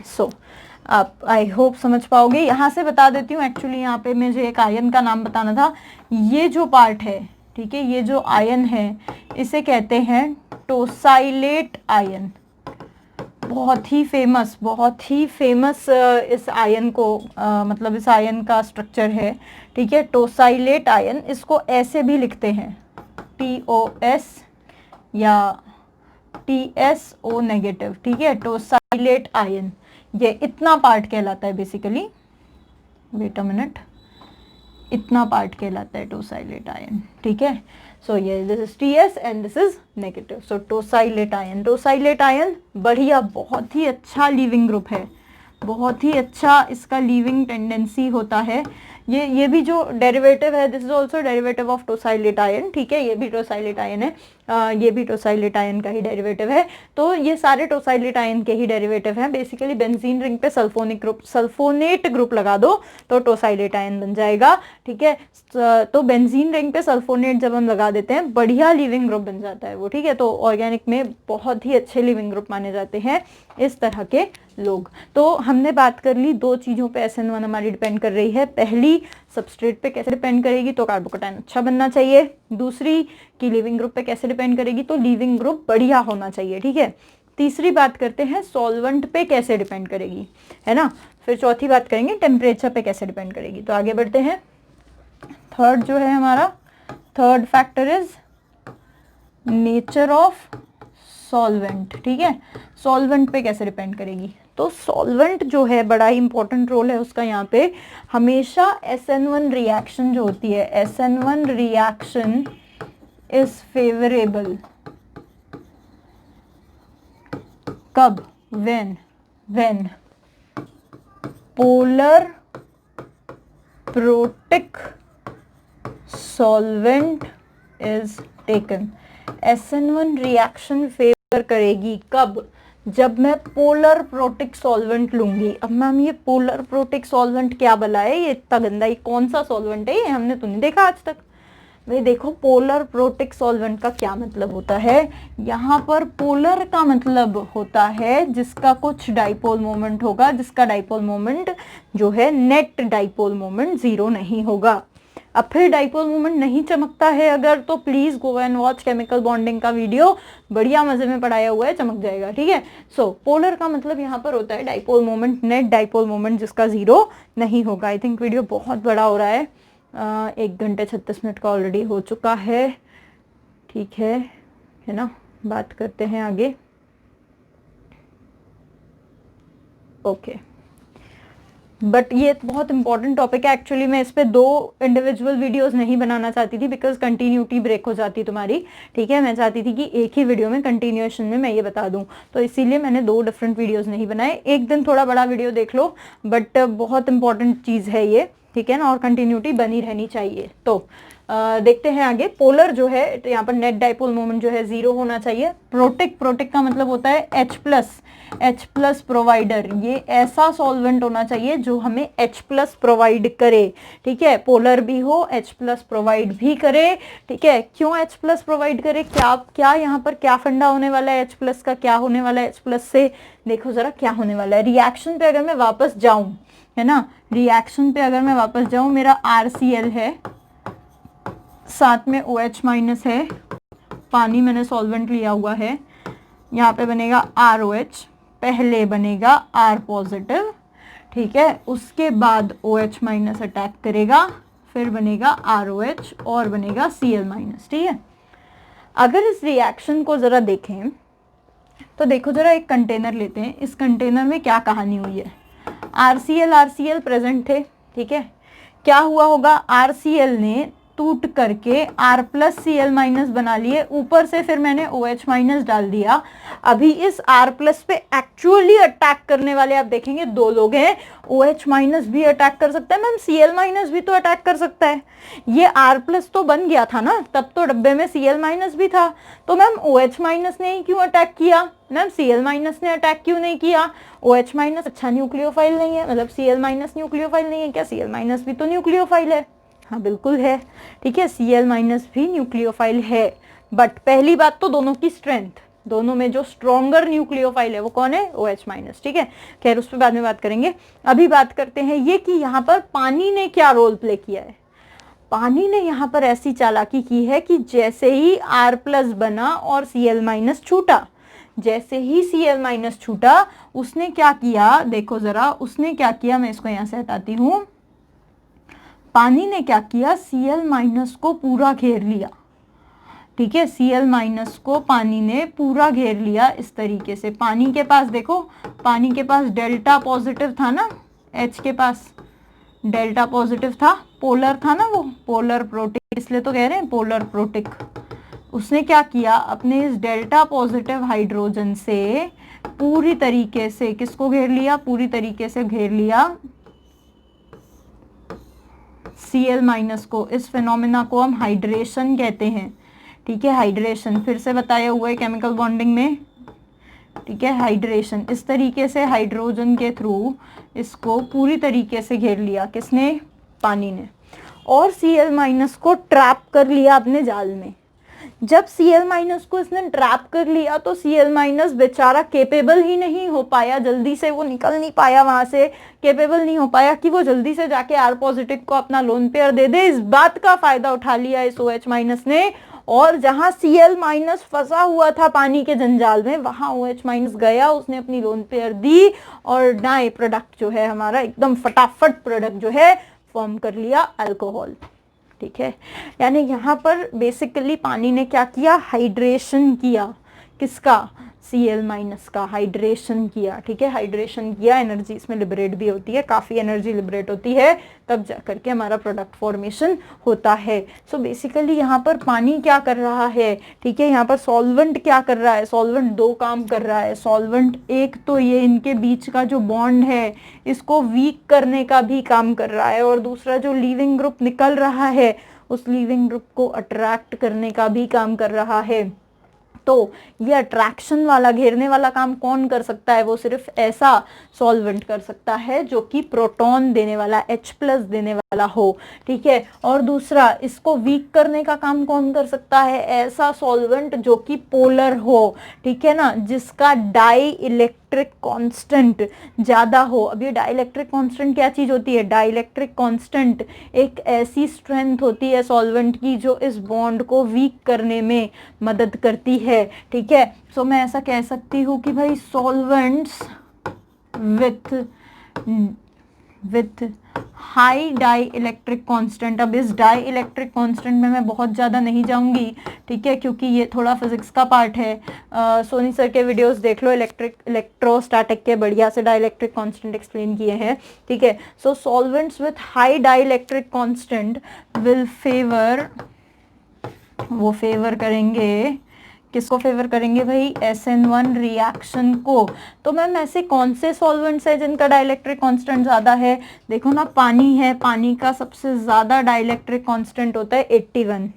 सो आप आई होप समझ पाओगे। यहाँ से बता देती हूँ, एक्चुअली यहाँ पे मुझे एक आयन का नाम बताना था। ये जो पार्ट है, ठीक है, ये जो आयन है इसे कहते हैं टोसाइलेट आयन। बहुत ही फेमस इस आयन को मतलब इस आयन का स्ट्रक्चर है, ठीक है, टोसाइलेट आयन। इसको ऐसे भी लिखते हैं, TOS या TSO नेगेटिव, ठीक है, टोसाइलेट आयन। ये इतना पार्ट कहलाता है बेसिकली, वेट अ मिनट, इतना पार्ट कहलाता है टोसाइलेट आयन, ठीक है। सो ये this is TS and this is negative, so tosylate ion. Tosylate ion बढ़िया, बहुत ही अच्छा लीविंग ग्रुप है, बहुत ही अच्छा इसका लीविंग टेंडेंसी होता है। ये भी जो डेरिवेटिव है, this is also derivative of tosylate ion, ठीक है, ये भी टोसाइलेट आयन है, ये भी टोसाइलेट आयन का ही डेरिवेटिव है। तो ये सारे टोसाइलेट आयन के ही डेरिवेटिव हैं। बेसिकली बेंजीन रिंग पे सल्फोनेट ग्रुप लगा दो तो टोसाइलेट आयन बन जाएगा, ठीक है। तो बेंजीन रिंग पे सल्फोनेट जब हम लगा देते हैं, बढ़िया लिविंग ग्रुप बन जाता है वो, ठीक है। तो ऑर्गेनिक में बहुत ही अच्छे लिविंग ग्रुप माने जाते हैं इस तरह के लोग। तो हमने बात कर ली दो चीजों पे SN1 हमारी डिपेंड कर रही है। पहली सबस्ट्रेट पे कैसे डिपेंड करेगी, तो कार्बोकैटायन अच्छा बनना चाहिए। दूसरी की लिविंग ग्रुप पे कैसे डिपेंड करेगी, तो लिविंग ग्रुप बढ़िया होना चाहिए, ठीक है। तीसरी बात करते हैं सॉल्वेंट पे कैसे डिपेंड करेगी, है ना। फिर चौथी बात करेंगे टेम्परेचर पे कैसे डिपेंड करेगी। तो आगे बढ़ते हैं। थर्ड जो है हमारा, third factor is nature of solvent, ठीक है। सॉल्वेंट पे कैसे डिपेंड करेगी, तो सॉल्वेंट जो है बड़ा ही इंपॉर्टेंट रोल है उसका यहाँ पे। हमेशा SN1 रिएक्शन जो होती है, SN1 रिएक्शन इज फेवरेबल कब, when polar protic solvent is taken. SN1 reaction favour करेगी कब, जब मैं पोलर प्रोटिक सॉल्वेंट लूंगी। अब मैम ये पोलर प्रोटिक सॉल्वेंट क्या भला है, ये इतना गंदा, ये कौन सा सॉल्वेंट है, ये हमने तो नहीं देखा आज तक। भाई देखो, पोलर प्रोटिक सॉल्वेंट का क्या मतलब होता है। यहाँ पर पोलर का मतलब होता है जिसका कुछ डाइपोल मोमेंट होगा, जिसका डाइपोल मोमेंट जो है नेट डाइपोल मोमेंट 0 नहीं होगा। अब फिर डाइपोल मोमेंट नहीं चमकता है अगर, तो please go and watch chemical bonding का वीडियो, बढ़िया मजे में पढ़ाया हुआ है, चमक जाएगा, ठीक है। सो पोलर का मतलब यहाँ पर होता है dipole moment, net dipole moment जिसका 0 नहीं होगा। आई थिंक वीडियो बहुत बड़ा हो रहा है, 1 घंटे 36 मिनट का ऑलरेडी हो चुका है, ठीक है ना। बात करते हैं आगे। ओके, बट ये बहुत इंपॉर्टेंट टॉपिक है। एक्चुअली मैं इस पे 2 इंडिविजुअल वीडियोस नहीं बनाना चाहती थी, बिकॉज कंटिन्यूटी ब्रेक हो जाती तुम्हारी, ठीक है। मैं चाहती थी कि एक ही वीडियो में कंटिन्यूएशन में मैं ये बता दूं, तो इसीलिए मैंने 2 डिफरेंट वीडियोस नहीं बनाए। एक दिन थोड़ा बड़ा वीडियो देख लो, बट बहुत इंपॉर्टेंट चीज़ है ये, ठीक है ना, और कंटिन्यूटी बनी रहनी चाहिए। तो देखते हैं आगे। पोलर जो है यहाँ पर नेट डाइपोल मोमेंट जो है 0 होना चाहिए। प्रोटिक का मतलब होता है H+ प्रोवाइडर। ये ऐसा सॉल्वेंट होना चाहिए जो हमें H+ प्रोवाइड करे, ठीक है। पोलर भी हो, H+ प्रोवाइड भी करे, ठीक है। क्यों H+ प्रोवाइड करे, क्या यहाँ पर क्या फंडा होने वाला है H+ का, क्या होने वाला है H+ से, देखो जरा क्या होने वाला है। रिएक्शन पे अगर मैं वापस जाऊं, है ना, रिएक्शन पे अगर मैं वापस जाऊं, मेरा RCl है, साथ में OH- है, पानी मैंने सॉल्वेंट लिया हुआ है, यहाँ पे बनेगा ROH, पहले बनेगा R+, ठीक है। उसके बाद OH- अटैक करेगा, फिर बनेगा ROH और बनेगा Cl-, ठीक है। अगर इस रिएक्शन को जरा देखें तो देखो जरा, एक कंटेनर लेते हैं, इस कंटेनर में क्या कहानी हुई है। आरसीएल प्रेजेंट थे, ठीक है। क्या हुआ होगा, आरसीएल ने टूट करके R प्लस Cl माइनस बना लिए, ऊपर से फिर मैंने OH माइनस डाल दिया। अभी इस R प्लस पे एक्चुअली अटैक करने वाले आप देखेंगे दो लोग हैं। OH माइनस भी अटैक कर सकता है मैम, Cl माइनस भी तो अटैक कर सकता है। ये R प्लस तो बन गया था ना, तब तो डब्बे में Cl माइनस भी था, तो मैम OH माइनस ने ही क्यों अटैक किया, मैम Cl माइनस ने अटैक क्यों नहीं किया। OH माइनस अच्छा न्यूक्लियोफाइल नहीं है, मतलब Cl माइनस न्यूक्लियोफाइल नहीं है क्या, Cl माइनस भी तो न्यूक्लियोफाइल है। हाँ बिल्कुल है, ठीक है, Cl माइनस भी न्यूक्लियोफाइल है। बट पहली बात तो दोनों की स्ट्रेंथ, दोनों में जो स्ट्रॉन्गर न्यूक्लियोफाइल है वो कौन है, OH माइनस, ठीक है। खैर उस पर बाद में बात करेंगे, अभी बात करते हैं ये कि यहाँ पर पानी ने क्या रोल प्ले किया है। पानी ने यहाँ पर ऐसी चालाकी की है कि जैसे ही R प्लस बना और Cl माइनस छूटा, जैसे ही Cl माइनस छूटा, उसने क्या किया, देखो जरा उसने क्या किया, मैं इसको यहाँ से हटाती हूँ। पानी ने क्या किया, Cl माइनस को पूरा घेर लिया, ठीक है। Cl माइनस को पानी ने पूरा घेर लिया इस तरीके से। पानी के पास देखो, पानी के पास डेल्टा पॉजिटिव था ना, H के पास डेल्टा पॉजिटिव था, पोलर था ना, वो पोलर प्रोटिक, इसलिए तो कह रहे हैं पोलर प्रोटिक। उसने क्या किया, अपने इस डेल्टा पॉजिटिव हाइड्रोजन से पूरी तरीके से किसको घेर लिया, पूरी तरीके से घेर लिया Cl माइनस को। इस फिनोमेना को हम हाइड्रेशन कहते हैं, ठीक है। हाइड्रेशन फिर से बताया हुआ है केमिकल बॉन्डिंग में, ठीक है। हाइड्रेशन, इस तरीके से हाइड्रोजन के थ्रू इसको पूरी तरीके से घेर लिया, किसने, पानी ने, और Cl माइनस को ट्रैप कर लिया अपने जाल में। जब Cl माइनस को इसने ट्रैप कर लिया तो Cl माइनस बेचारा केपेबल ही नहीं हो पाया, जल्दी से वो निकल नहीं पाया वहां से, केपेबल नहीं हो पाया कि वो जल्दी से जाके R पॉजिटिव को अपना लोन पेयर दे दे। इस बात का फायदा उठा लिया इस OH माइनस ने, और जहां Cl माइनस फंसा हुआ था पानी के जंजाल में, वहां OH माइनस गया, उसने अपनी लोन पेयर दी और डाई प्रोडक्ट जो है हमारा एकदम फटाफट प्रोडक्ट जो है फॉर्म कर लिया, अल्कोहल, ठीक है। यानी यहाँ पर बेसिकली पानी ने क्या किया, हाइड्रेशन किया, किसका, Cl माइनस का हाइड्रेशन किया, ठीक है। हाइड्रेशन किया, एनर्जी इसमें लिबरेट भी होती है, काफ़ी एनर्जी लिबरेट होती है, तब जा करके हमारा प्रोडक्ट फॉर्मेशन होता है। सो बेसिकली यहाँ पर पानी क्या कर रहा है, ठीक है। यहाँ पर सॉल्वेंट क्या कर रहा है, सॉल्वेंट दो काम कर रहा है। सॉल्वेंट एक तो ये इनके बीच का जो बॉन्ड है इसको वीक करने का भी काम कर रहा है, और दूसरा जो लीविंग ग्रुप निकल रहा है उस लीविंग ग्रुप को अट्रैक्ट करने का भी काम कर रहा है। तो ये अट्रैक्शन वाला, घेरने वाला काम कौन कर सकता है, वो सिर्फ ऐसा सॉल्वेंट कर सकता है जो कि प्रोटॉन देने वाला, H प्लस देने वाला हो, ठीक है। और दूसरा, इसको वीक करने का काम कौन कर सकता है, ऐसा सॉल्वेंट जो कि पोलर हो, ठीक है ना, जिसका डाई इलेक्ट्रिक कांस्टेंट ज्यादा हो। अब ये डाइलेक्ट्रिक कांस्टेंट क्या चीज होती है, डाइलेक्ट्रिक कांस्टेंट एक ऐसी स्ट्रेंथ होती है सॉल्वेंट की जो इस बॉन्ड को वीक करने में मदद करती है, ठीक है। सो मैं ऐसा कह सकती हूँ कि भाई solvents with high dielectric constant. अब इस डाई इलेक्ट्रिक कांस्टेंट में मैं बहुत ज़्यादा नहीं जाऊंगी, ठीक है, क्योंकि ये थोड़ा फिजिक्स का पार्ट है। सोनी सर के वीडियोस देख लो, इलेक्ट्रोस्टैटिक के, बढ़िया से डाई इलेक्ट्रिक कांस्टेंट एक्सप्लेन किए हैं, ठीक है। So solvents with high dielectric constant will favour, वो फेवर करेंगे, किसको फेवर करेंगे भाई, SN1 रिएक्शन को। तो मैम ऐसे कौन से सॉल्वेंट्स है जिनका डाइलेक्ट्रिक कांस्टेंट ज्यादा है, देखो ना, पानी है, पानी का सबसे ज्यादा डाइलेक्ट्रिक कांस्टेंट होता है 81,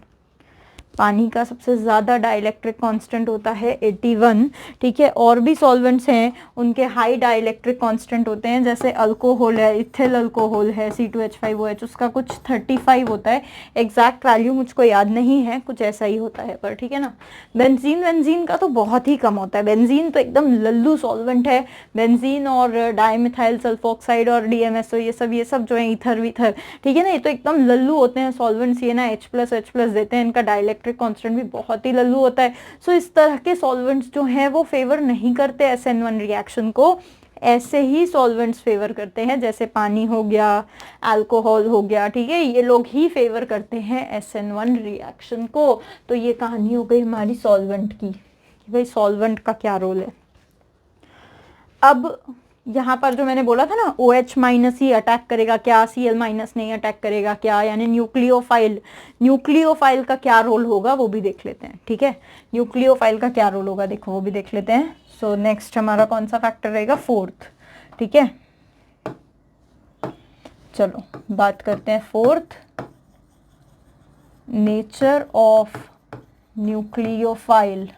पानी का सबसे ज़्यादा डाइलेक्ट्रिक कांस्टेंट होता है 81, ठीक है। और भी सॉल्वेंट्स हैं उनके हाई डाइलेक्ट्रिक कांस्टेंट होते हैं, जैसे अल्कोहल है, इथिल अल्कोहल है, C2H5OH, उसका कुछ 35 होता है, एग्जैक्ट वैल्यू मुझको याद नहीं है, कुछ ऐसा ही होता है पर, ठीक है ना। बेंजीन का तो बहुत ही कम होता है, बेंजीन तो एकदम लल्लू सॉल्वेंट है। बेंजीन और डाइमिथाइल सल्फोक्साइड और DMSO, ये सब जो है ईथर वीथर, ठीक है ना, ये तो एकदम लल्लू होते हैं सॉल्वेंट्स, ये ना H प्लस देते हैं, इनका डाइलेक्ट्रिक कांस्टेंट भी बहुत ही लल्लू होता है। सो इस तरह के सॉल्वेंट्स जो हैं वो फेवर नहीं करते SN1 रिएक्शन को, ऐसे ही सॉल्वेंट्स फेवर करते हैं, जैसे पानी हो गया, अल्कोहल हो गया, ठीक है, ये लोग ही फेवर करते हैं SN1 रिएक्शन को। तो ये कहानी हो गई हमारी सॉल्वेंट की। कि भाई सॉल्वेंट का क्या रोल है। अब यहाँ पर जो मैंने बोला था ना OH माइनस ही अटैक करेगा क्या, Cl माइनस नहीं अटैक करेगा क्या, यानी न्यूक्लियोफाइल का क्या रोल होगा वो भी देख लेते हैं। ठीक है, न्यूक्लियोफाइल का क्या रोल होगा देखो वो भी देख लेते हैं। सो नेक्स्ट हमारा कौन सा फैक्टर रहेगा, 4th। ठीक है, चलो बात करते हैं 4th, नेचर ऑफ न्यूक्लियोफाइल।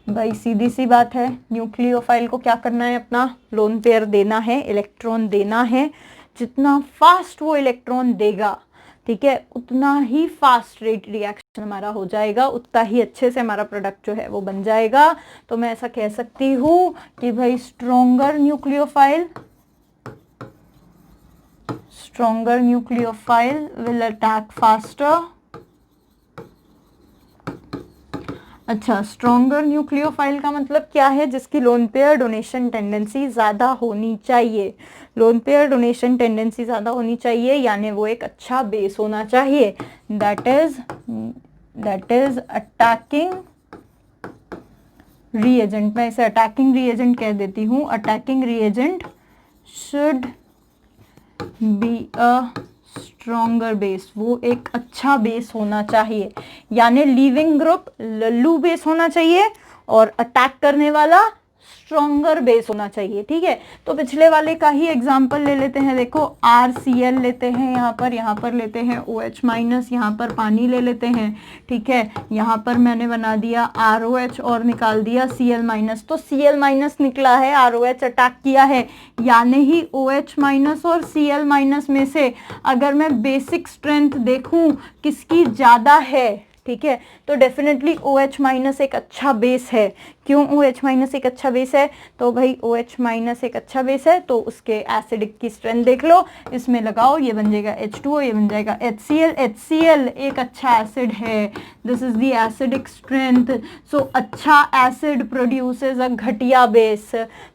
भाई सीधी सी बात है, न्यूक्लियोफाइल को क्या करना है, अपना लोन पेयर देना है, इलेक्ट्रॉन देना है। जितना फास्ट वो इलेक्ट्रॉन देगा, ठीक है, उतना ही फास्ट रेट रिएक्शन हमारा हो जाएगा, उतना ही अच्छे से हमारा प्रोडक्ट जो है वो बन जाएगा। तो मैं ऐसा कह सकती हूँ कि भाई stronger nucleophile will attack faster. अच्छा, स्ट्रॉन्गर न्यूक्लियोफाइल का मतलब क्या है, जिसकी लोन पेयर डोनेशन टेंडेंसी ज़्यादा होनी चाहिए। लोन पेयर डोनेशन टेंडेंसी ज़्यादा होनी चाहिए, यानी वो एक अच्छा बेस होना चाहिए। That is attacking reagent. मैं इसे अटैकिंग रीएजेंट कह देती हूँ। Attacking reagent should be a stronger base, वो एक अच्छा बेस होना चाहिए, यानी लीविंग ग्रुप लल्लू बेस होना चाहिए और अटैक करने वाला स्ट्रॉन्गर बेस होना चाहिए। ठीक है, तो पिछले वाले का ही एग्जांपल ले लेते हैं। देखो RCl लेते हैं, यहाँ पर लेते हैं OH माइनस, यहाँ पर पानी ले लेते हैं। ठीक है, यहाँ पर मैंने बना दिया ROH और निकाल दिया Cl माइनस। तो Cl माइनस निकला है, ROH अटैक किया है, यानी ही OH माइनस और Cl माइनस में से अगर मैं बेसिक स्ट्रेंथ देखूं किसकी ज़्यादा है, ठीक है, तो डेफिनेटली OH माइनस एक अच्छा बेस है। क्यों OH माइनस एक अच्छा बेस है, तो भाई OH माइनस एक अच्छा बेस है तो उसके एसिडिक की स्ट्रेंथ देख लो, इसमें लगाओ, ये बन जाएगा H2O, ये बन जाएगा HCl। HCl एक अच्छा एसिड है, this is the acidic strength. So अच्छा एसिड प्रोड्यूसेस अ घटिया base,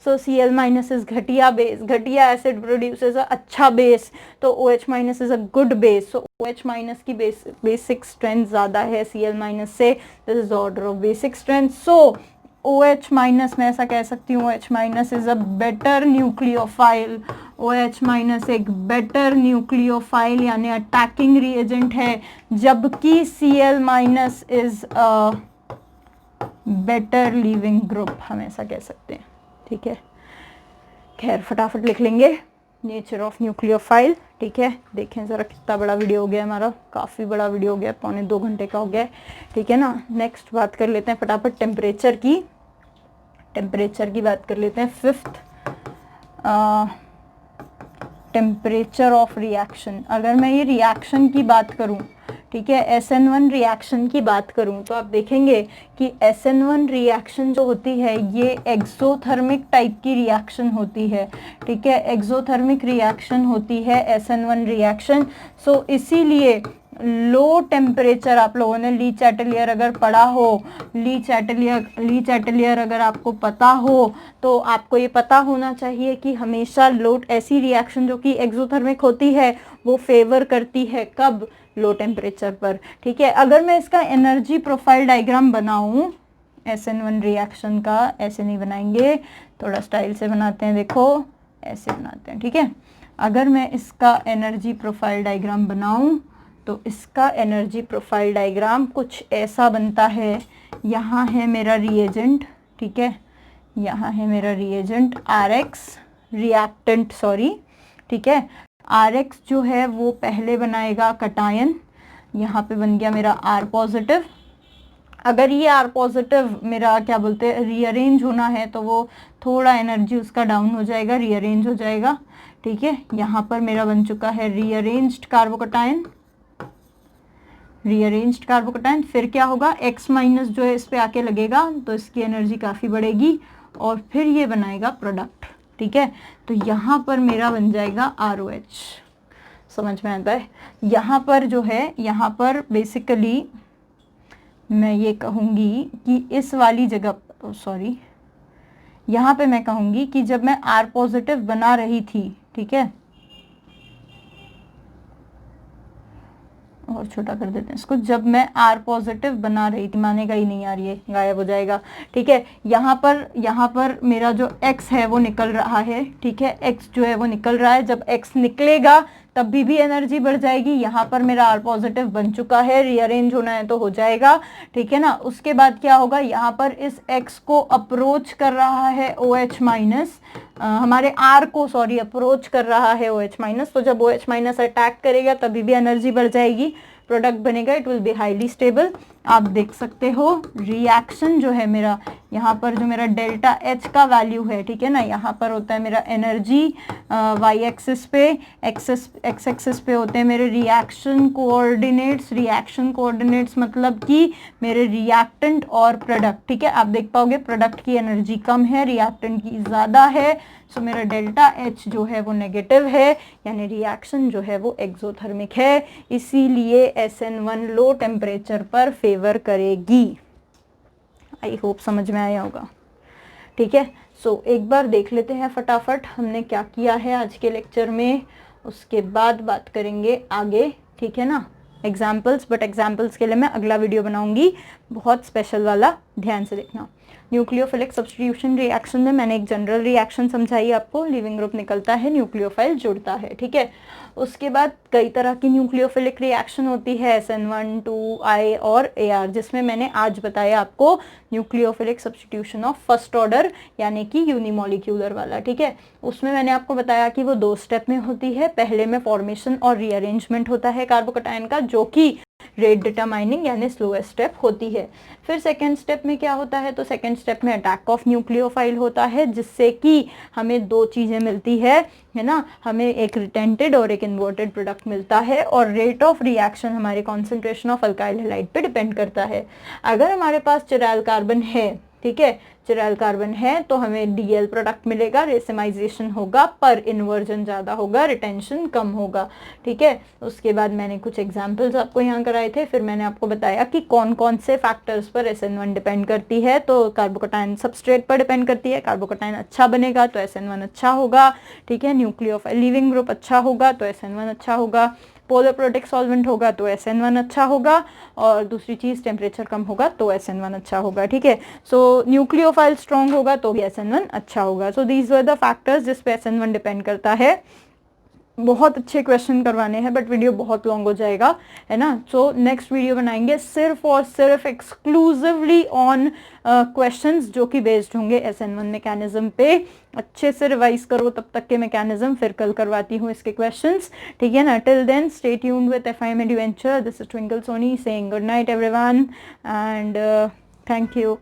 so Cl minus is घटिया बेस, घटिया एसिड प्रोड्यूसेस अ अच्छा बेस, तो OH minus is a good base. So OH minus की बेसिक स्ट्रेंथ ज़्यादा है Cl माइनस से, this is order of basic strength. So OH minus मैं ऐसा कह सकती हूँ, OH minus is a better nucleophile. OH minus एक बेटर न्यूक्लियोफाइल यानी अटैकिंग रिएजेंट है, जबकि Cl minus is a better leaving group, हम ऐसा कह सकते हैं। ठीक है, खैर फटाफट लिख लेंगे नेचर ऑफ न्यूक्लियोफाइल। ठीक है, देखें ज़रा कितना बड़ा वीडियो हो गया हमारा, काफ़ी बड़ा वीडियो हो गया, 1.25 घंटे का हो गया। ठीक है ना, नेक्स्ट बात कर लेते हैं फटाफट टेम्परेचर की बात कर लेते हैं। 5th, temperature of reaction. अगर मैं ये रिएक्शन की बात करूं, ठीक है, SN1 रिएक्शन की बात करूं, तो आप देखेंगे कि SN1 रिएक्शन जो होती है ये एक्सोथर्मिक टाइप की रिएक्शन होती है। ठीक है, एक्सोथर्मिक रिएक्शन होती है SN1 रिएक्शन। सो इसीलिए लो टेम्परेचर, आप लोगों ने ली चैटलियर अगर पढ़ा हो, ली चैटलियर अगर आपको पता हो, तो आपको ये पता होना चाहिए कि हमेशा लो, ऐसी रिएक्शन जो कि एक्सोथर्मिक होती है वो फेवर करती है कब, लो टेम्परेचर पर। ठीक है, अगर मैं इसका एनर्जी प्रोफाइल डायग्राम बनाऊं SN1 रिएक्शन का, ऐसे नहीं बनाएंगे, थोड़ा स्टाइल से बनाते हैं, देखो ऐसे बनाते हैं। ठीक है, अगर मैं इसका एनर्जी प्रोफाइल डायग्राम बनाऊं तो इसका एनर्जी प्रोफाइल डायग्राम कुछ ऐसा बनता है। यहाँ है मेरा रिएजेंट, ठीक है, यहाँ है मेरा रिएजेंट RX, रिएक्टेंट सॉरी, ठीक है, RX जो है वो पहले बनाएगा कटायन, यहाँ पे बन गया मेरा R पॉजिटिव। अगर ये R पॉजिटिव मेरा क्या बोलते हैं रीअरेंज होना है, तो वो थोड़ा एनर्जी उसका डाउन हो जाएगा, रीअरेंज हो जाएगा। ठीक है, यहाँ पर मेरा बन चुका है रीअरेंज्ड कार्बोकटायन, रीअरेंज्ड कार्बोकटायन। फिर क्या होगा, X माइनस जो है इस पे आके लगेगा तो इसकी एनर्जी काफ़ी बढ़ेगी और फिर ये बनाएगा प्रोडक्ट। ठीक है, तो यहाँ पर मेरा बन जाएगा ROH। समझ में आता है? यहाँ पर जो है, यहाँ पर बेसिकली मैं ये कहूँगी कि इस वाली जगह, सॉरी, यहाँ पे मैं कहूँगी कि जब मैं R पॉजिटिव बना रही थी, ठीक है, और छोटा कर देते हैं इसको, जब मैं R पॉजिटिव बना रही थी, मानेगा ही नहीं यार, ये गायब हो जाएगा, ठीक है। यहाँ पर मेरा जो X है वो निकल रहा है, ठीक है, X जो है वो निकल रहा है, जब X निकलेगा तब भी एनर्जी बढ़ जाएगी। यहाँ पर मेरा R पॉजिटिव बन चुका है, रीअरेंज होना है तो हो जाएगा, ठीक है ना। उसके बाद क्या होगा, यहाँ पर इस X को अप्रोच कर रहा है OH माइनस, हमारे R को सॉरी अप्रोच कर रहा है OH माइनस, तो जब OH माइनस अटैक करेगा तभी भी एनर्जी बढ़ जाएगी, प्रोडक्ट बनेगा, it will be highly stable. आप देख सकते हो रिएक्शन जो है मेरा, यहाँ पर जो मेरा डेल्टा H का वैल्यू है, ठीक है ना, यहाँ पर होता है मेरा एनर्जी y एक्सिस पे, x एक्सिस पे होते हैं मेरे रिएक्शन कोऑर्डिनेट्स। रिएक्शन कोऑर्डिनेट्स मतलब कि मेरे रिएक्टेंट और प्रोडक्ट, ठीक है। आप देख पाओगे प्रोडक्ट की एनर्जी कम है, रिएक्टेंट की ज़्यादा है, सो मेरा डेल्टा H जो है वो नेगेटिव है, यानी रिएक्शन जो है वो एक्सोथर्मिक है, इसीलिए SN1 लो टेम्परेचर पर फेवर करेगी। आई होप समझ में आया होगा, ठीक है। सो एक बार देख लेते हैं फटाफट हमने क्या किया है आज के लेक्चर में, उसके बाद बात करेंगे आगे, ठीक है ना, एग्जाम्पल्स। बट एग्जाम्पल्स के लिए मैं अगला वीडियो बनाऊंगी, बहुत स्पेशल वाला, ध्यान से देखना। न्यूक्लियोफिलिक सब्स्टिट्यूशन रिएक्शन में मैंने एक जनरल रिएक्शन समझाई आपको, लिविंग ग्रुप निकलता है, न्यूक्लियोफाइल जुड़ता है, ठीक है। उसके बाद कई तरह की न्यूक्लियोफिलिक रिएक्शन होती है, SN1, 2, I और AR, जिसमें मैंने आज बताया आपको nucleophilic substitution of first order, यानी कि यूनिमोलिक्यूलर वाला, ठीक है। उसमें मैंने आपको बताया कि वो 2 स्टेप में होती है, पहले में फॉर्मेशन और रीअरेंजमेंट होता है कार्बोकैटायन का, जो कि रेट डिटरमाइनिंग यानी स्लोएस्ट स्टेप होती है। फिर सेकेंड स्टेप में क्या होता है, तो सेकेंड स्टेप में अटैक ऑफ न्यूक्लियोफाइल होता है, जिससे कि हमें 2 चीजें मिलती है ना, हमें एक रिटेंटेड और एक इन्वर्टेड प्रोडक्ट मिलता है, और रेट ऑफ रिएक्शन हमारे कॉन्सेंट्रेशन ऑफ अल्काइल हैलाइड पे डिपेंड करता है। अगर हमारे पास चिराइल कार्बन है, ठीक है, चिराइल कार्बन है, तो हमें DL प्रोडक्ट मिलेगा, रेसिमाइजेशन होगा पर इन्वर्जन ज़्यादा होगा, रिटेंशन कम होगा, ठीक है। उसके बाद मैंने कुछ एग्जांपल्स आपको यहाँ कराए थे, फिर मैंने आपको बताया कि कौन कौन से फैक्टर्स पर SN1 डिपेंड करती है। तो कार्बोकैटायन सबस्ट्रेट पर डिपेंड करती है, कार्बोकैटायन अच्छा बनेगा तो SN1 अच्छा होगा, ठीक है। न्यूक्लियोफाइल लिविंग ग्रुप अच्छा होगा तो SN1 अच्छा होगा, पोलर प्रोटिक सॉल्वेंट होगा तो SN1 अच्छा होगा, और दूसरी चीज़ टेम्परेचर कम होगा तो SN1 अच्छा होगा, ठीक है। सो न्यूक्लियोफाइल स्ट्रॉन्ग होगा तो भी SN1 अच्छा होगा। So these were the factors जिस पे SN1 डिपेंड करता है। बहुत अच्छे क्वेश्चन करवाने हैं, बट वीडियो बहुत लॉन्ग हो जाएगा, है ना। सो नेक्स्ट वीडियो बनाएंगे सिर्फ और सिर्फ एक्सक्लूसिवली ऑन क्वेश्चंस जो कि बेस्ड होंगे SN1 मैकेनिज्म पे। अच्छे से रिवाइज करो तब तक के मैकेनिज्म, फिर कल करवाती हूँ इसके क्वेश्चंस, ठीक है ना। Till then stay tuned with FIM Adventure. This is Twinkle Soni saying good night everyone and thank you.